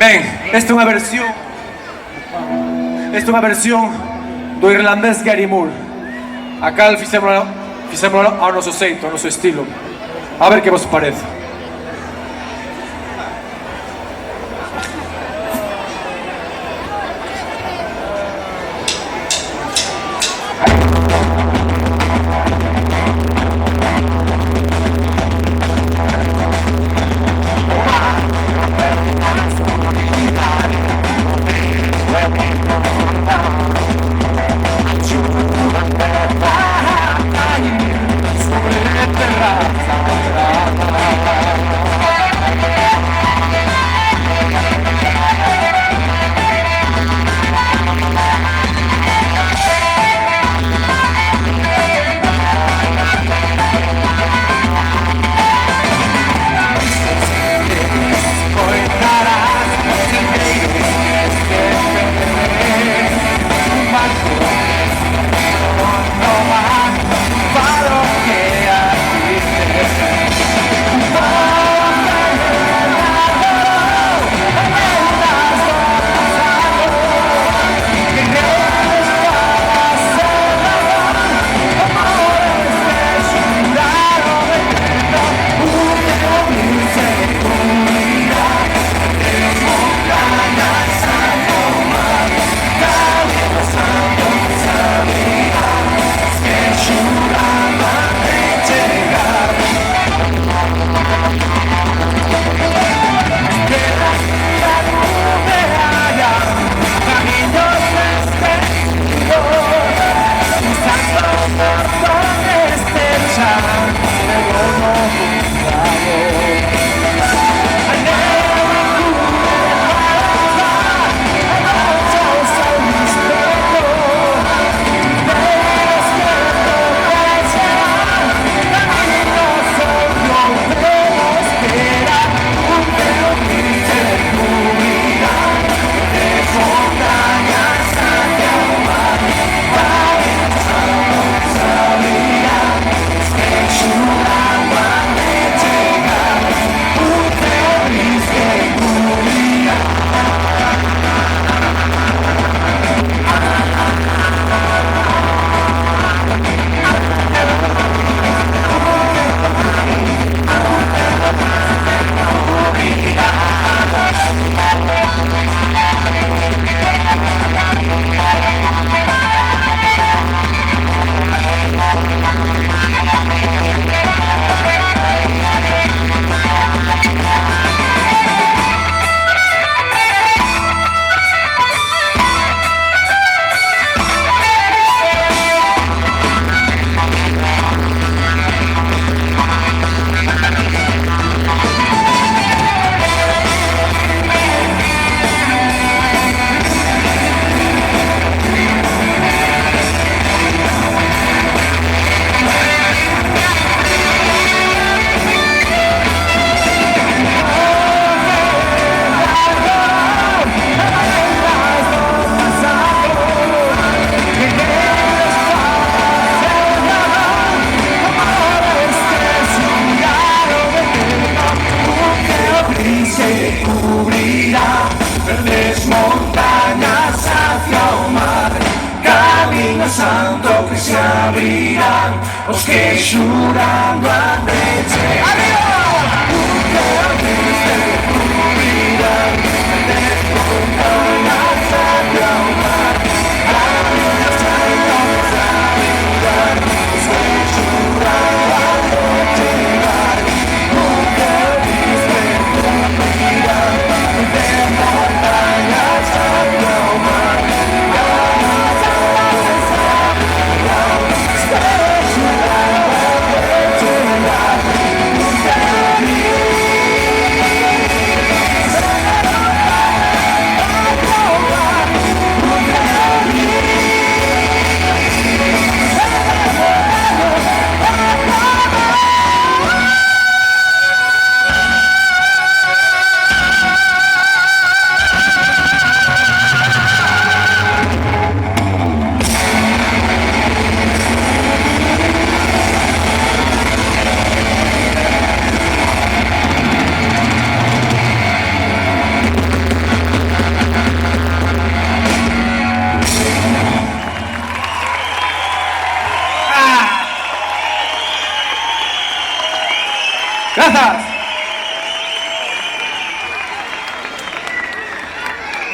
Esta é unha versión do irlandés Gary Moore. A cal fixémolo ao noso xeito, ao noso estilo. A ver que vos parece. Santo que se abrirán os que xurando a leche. Arriba! Que se cubrirán de montañas hacia o mar. Camino santo que se abrirán os que xurando a leche. Que se cubrirán de montañas hacia o mar. Stay Gracias.